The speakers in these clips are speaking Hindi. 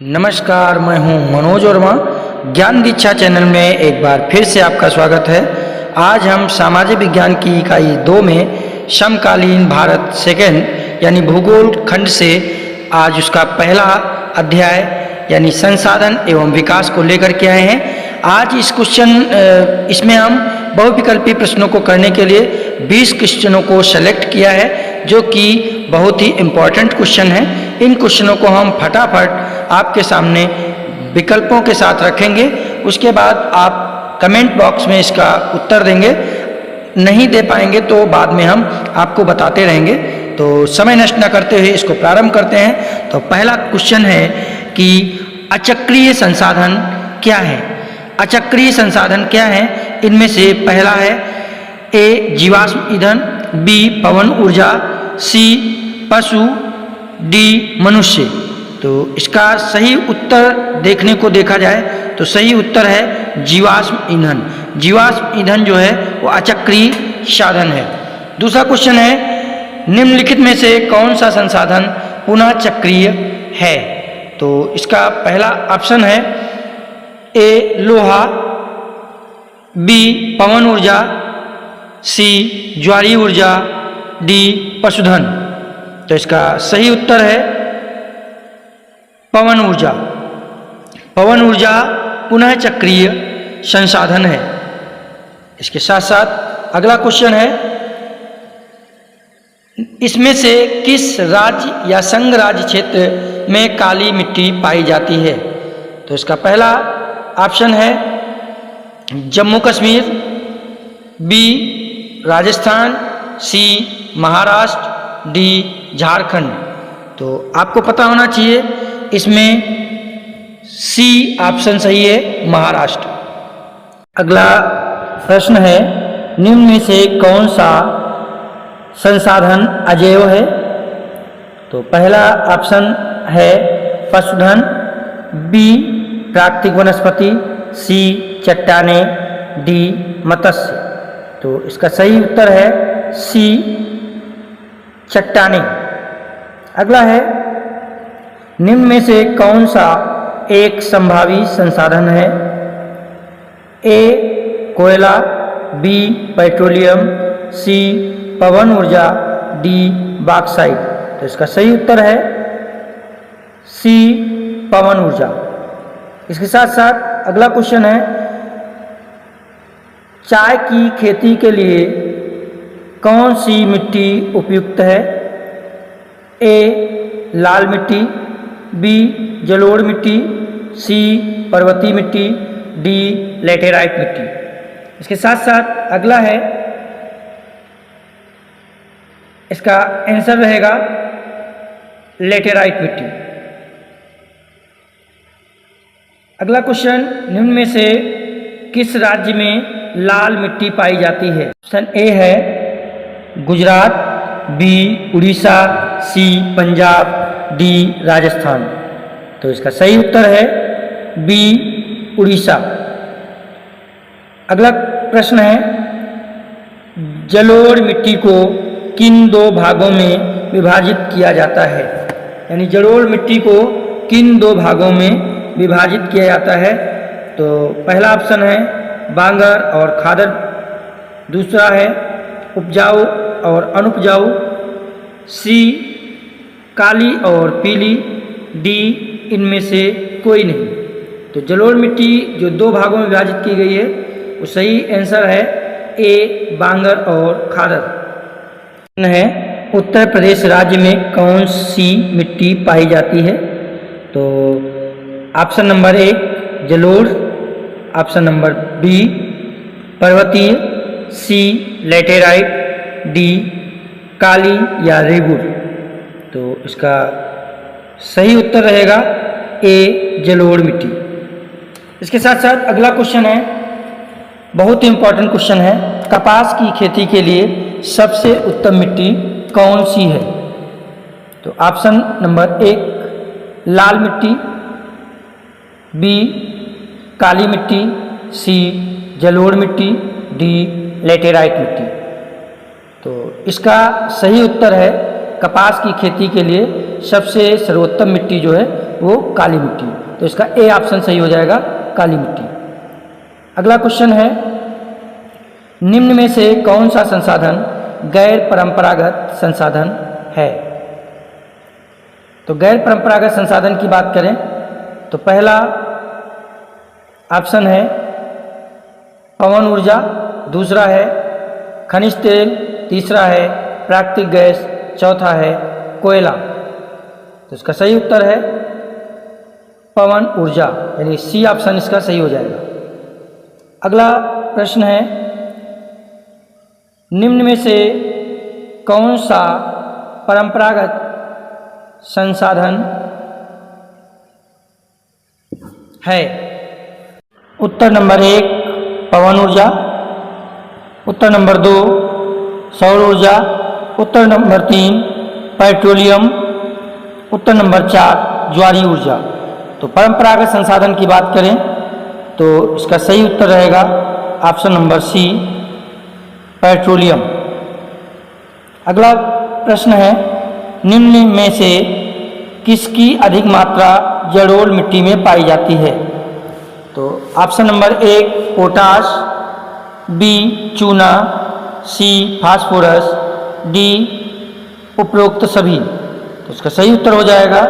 नमस्कार, मैं हूं मनोज वर्मा। ज्ञान दीक्षा चैनल में एक बार फिर से आपका स्वागत है। आज हम सामाजिक विज्ञान की इकाई 2 में समकालीन भारत सेकंड यानी भूगोल खंड से आज उसका पहला अध्याय यानी संसाधन एवं विकास को लेकर के आए हैं। आज इसमें हम बहुविकल्पी प्रश्नों को करने के लिए 20 क्वेश्चनों को सेलेक्ट किया है, जो कि बहुत ही इम्पोर्टेंट क्वेश्चन है। इन क्वेश्चनों को हम फटाफट आपके सामने विकल्पों के साथ रखेंगे। उसके बाद आप कमेंट बॉक्स में इसका उत्तर देंगे। नहीं दे पाएंगे तो बाद में हम आपको बताते रहेंगे। तो समय नष्ट न करते हुए इसको प्रारंभ करते हैं। तो पहला क्वेश्चन है कि अचक्रीय संसाधन क्या है। अचक्रीय संसाधन क्या है? इनमें से पहला है ए जीवाश्म ईंधन, बी पवन ऊर्जा, सी पशु, डी मनुष्य। तो इसका सही उत्तर देखने को देखा जाए तो सही उत्तर है जीवाश्म ईंधन। जीवाश्म ईंधन जो है वो अचक्रीय साधन है। दूसरा क्वेश्चन है निम्नलिखित में से कौन सा संसाधन पुनः चक्रीय है। तो इसका पहला ऑप्शन है ए लोहा, बी पवन ऊर्जा, सी ज्वारीय ऊर्जा, डी पशुधन। तो इसका सही उत्तर है पवन ऊर्जा। पवन ऊर्जा पुनः चक्रीय संसाधन है। इसके साथ साथ अगला क्वेश्चन है इसमें से किस राज्य या संघ राज्य क्षेत्र में काली मिट्टी पाई जाती है। तो इसका पहला ऑप्शन है जम्मू कश्मीर, बी राजस्थान, सी महाराष्ट्र, डी झारखंड। तो आपको पता होना चाहिए इसमें सी ऑप्शन सही है, महाराष्ट्र। अगला प्रश्न है निम्न में से कौन सा संसाधन अजैव है। तो पहला ऑप्शन है पशुधन, बी प्राकृतिक वनस्पति, सी चट्टाने, डी मत्स्य। तो इसका सही उत्तर है सी चट्टाने। अगला है निम्न में से कौन सा एक संभावी संसाधन है। ए कोयला, बी पेट्रोलियम, सी पवन ऊर्जा, डी बॉक्साइट। तो इसका सही उत्तर है सी पवन ऊर्जा। इसके साथ साथ अगला क्वेश्चन है चाय की खेती के लिए कौन सी मिट्टी उपयुक्त है। ए लाल मिट्टी, बी जलोढ़ मिट्टी, सी पर्वतीय मिट्टी, डी लेटेराइट मिट्टी। इसके साथ साथ अगला है इसका आंसर रहेगा लेटेराइट मिट्टी। अगला क्वेश्चन निम्न में से किस राज्य में लाल मिट्टी पाई जाती है। ऑप्शन ए है गुजरात, बी उड़ीसा, सी पंजाब, डी राजस्थान। तो इसका सही उत्तर है बी उड़ीसा। अगला प्रश्न है जलोढ़ मिट्टी को किन दो भागों में विभाजित किया जाता है। यानी जलोढ़ मिट्टी को किन दो भागों में विभाजित किया जाता है। तो पहला ऑप्शन है बांगर और खादर, दूसरा है उपजाऊ और अनुपजाऊ, सी काली और पीली, डी इनमें से कोई नहीं। तो जलोढ़ मिट्टी जो दो भागों में विभाजित की गई है वो सही आंसर है ए बांगर और खादर है। उत्तर प्रदेश राज्य में कौन सी मिट्टी पाई जाती है। तो ऑप्शन नंबर ए जलोढ़, ऑप्शन नंबर बी पर्वतीय, सी लेटेराइट, डी काली या रेगुर। तो इसका सही उत्तर रहेगा ए जलोढ़ मिट्टी। इसके साथ साथ अगला क्वेश्चन है बहुत ही इंपॉर्टेंट क्वेश्चन है कपास की खेती के लिए सबसे उत्तम मिट्टी कौन सी है। तो ऑप्शन नंबर एक लाल मिट्टी, बी काली मिट्टी, सी जलोढ़ मिट्टी, डी लेटेराइट मिट्टी। तो इसका सही उत्तर है कपास की खेती के लिए सबसे सर्वोत्तम मिट्टी जो है वो काली मिट्टी। तो इसका ए ऑप्शन सही हो जाएगा, काली मिट्टी। अगला क्वेश्चन है, निम्न में से कौन सा संसाधन गैर परंपरागत संसाधन है? तो गैर परंपरागत संसाधन की बात करें तो पहला ऑप्शन है पवन ऊर्जा, दूसरा है खनिज तेल, तीसरा है प्राकृतिक गैस, चौथा है कोयला। तो इसका सही उत्तर है पवन ऊर्जा, यानी सी ऑप्शन इसका सही हो जाएगा। अगला प्रश्न है, निम्न में से कौन सा परंपरागत संसाधन है? उत्तर नंबर 1 पवन ऊर्जा, उत्तर नंबर 2 सौर ऊर्जा, उत्तर नंबर 3 पेट्रोलियम, उत्तर नंबर 4 ज्वारीय ऊर्जा। तो परंपरागत संसाधन की बात करें तो इसका सही उत्तर रहेगा ऑप्शन नंबर सी पेट्रोलियम। अगला प्रश्न है, निम्न में से किसकी अधिक मात्रा जलोढ़ मिट्टी में पाई जाती है? तो ऑप्शन नंबर 1 पोटाश, बी चूना, सी फास्फोरस, डी उपरोक्त सभी। तो इसका सही उत्तर हो जाएगा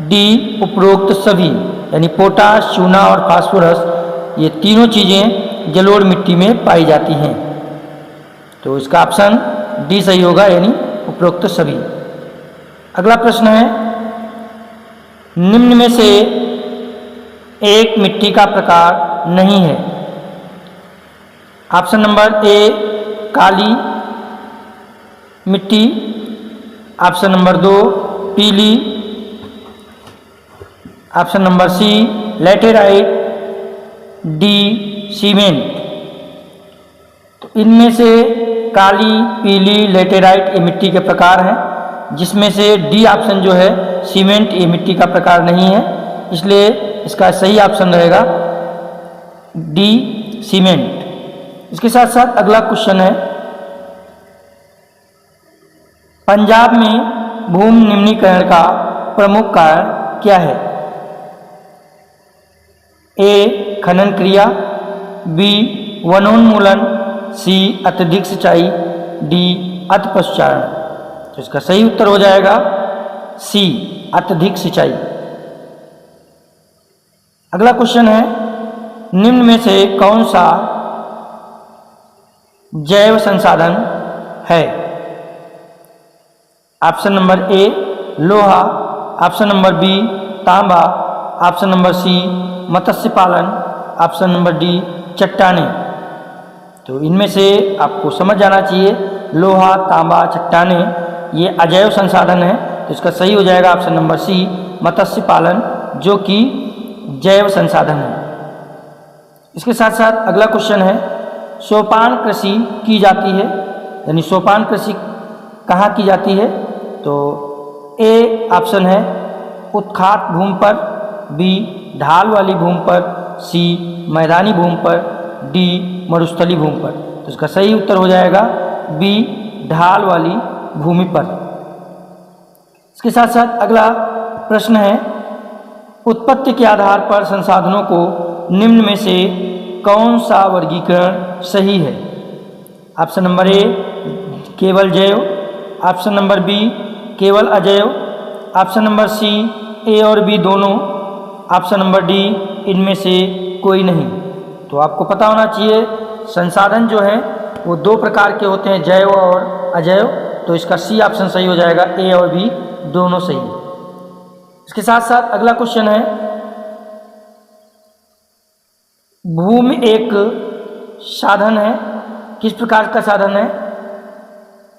डी उपरोक्त सभी, यानी पोटाश, चूना और फास्फोरस ये तीनों चीज़ें जलोढ़ मिट्टी में पाई जाती हैं। तो इसका ऑप्शन डी सही होगा, यानी उपरोक्त सभी। अगला प्रश्न है, निम्न में से एक मिट्टी का प्रकार नहीं है। ऑप्शन नंबर ए काली मिट्टी, ऑप्शन नंबर 2 पीली, option number C laterite, D cement. तो इनमें से काली, पीली, लैटेराइट ये मिट्टी के प्रकार हैं, जिसमें से डी ऑप्शन जो है सीमेंट ये मिट्टी का प्रकार नहीं है, इसलिए इसका सही ऑप्शन रहेगा डी सीमेंट। इसके साथ साथ अगला क्वेश्चन है, पंजाब में भूमि निम्नीकरण का प्रमुख कारण क्या है? ए खनन क्रिया, बी वनोन्मूलन, सी अत्यधिक सिंचाई, डी अति पशुचारण। तो इसका सही उत्तर हो जाएगा सी अत्यधिक सिंचाई। अगला क्वेश्चन है, निम्न में से कौन सा जैव संसाधन है? ऑप्शन नंबर ए लोहा, ऑप्शन नंबर बी तांबा, ऑप्शन नंबर सी मत्स्य पालन, ऑप्शन नंबर डी चट्टानें। तो इनमें से आपको समझ जाना चाहिए लोहा, तांबा, चट्टानें ये अजैव संसाधन है, तो इसका सही हो जाएगा ऑप्शन नंबर सी मत्स्य पालन, जो कि जैव संसाधन है। इसके साथ साथ अगला क्वेश्चन है, सोपान कृषि की जाती है, यानी सोपान कृषि कहाँ की जाती है? तो ए ऑप्शन है उत्खात भूमि पर, बी ढाल वाली भूमि पर, सी मैदानी भूमि पर, डी मरुस्थली भूमि पर। तो इसका सही उत्तर हो जाएगा बी ढाल वाली भूमि पर। इसके साथ साथ अगला प्रश्न है, उत्पत्ति के आधार पर संसाधनों को निम्न में से कौन सा वर्गीकरण सही है? ऑप्शन नंबर ए केवल जैव, ऑप्शन नंबर बी केवल अजैव, ऑप्शन नंबर सी ए और बी दोनों, ऑप्शन नंबर डी इनमें से कोई नहीं। तो आपको पता होना चाहिए संसाधन जो है वो दो प्रकार के होते हैं, जैव और अजैव। तो इसका सी ऑप्शन सही हो जाएगा, ए और बी दोनों सही है। इसके साथ साथ अगला क्वेश्चन है, भूमि एक साधन है, किस प्रकार का साधन है?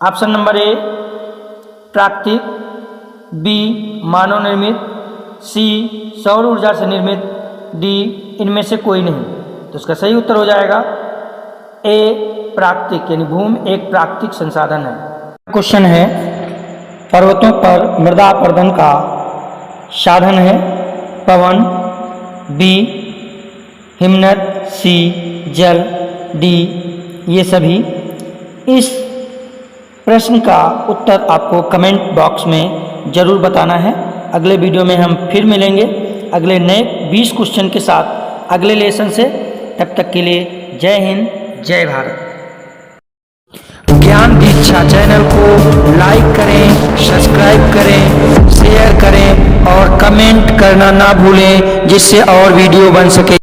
ऑप्शन नंबर ए प्राकृतिक, बी मानव निर्मित, सी सौर ऊर्जा से निर्मित, डी इनमें से कोई नहीं। तो इसका सही उत्तर हो जाएगा ए प्राकृतिक, यानी भूमि एक प्राकृतिक संसाधन है। क्वेश्चन है, पर्वतों पर मृदा अपरदन का साधन है पवन, बी हिमनद, सी जल, डी ये सभी। इस प्रश्न का उत्तर आपको कमेंट बॉक्स में ज़रूर बताना है। अगले वीडियो में हम फिर मिलेंगे अगले नए 20 क्वेश्चन के साथ अगले लेसन से। तब तक के लिए जय हिंद, जय भारत। ज्ञान दीक्षा चैनल को लाइक करें, सब्सक्राइब करें, शेयर करें और कमेंट करना ना भूलें, जिससे और वीडियो बन सके।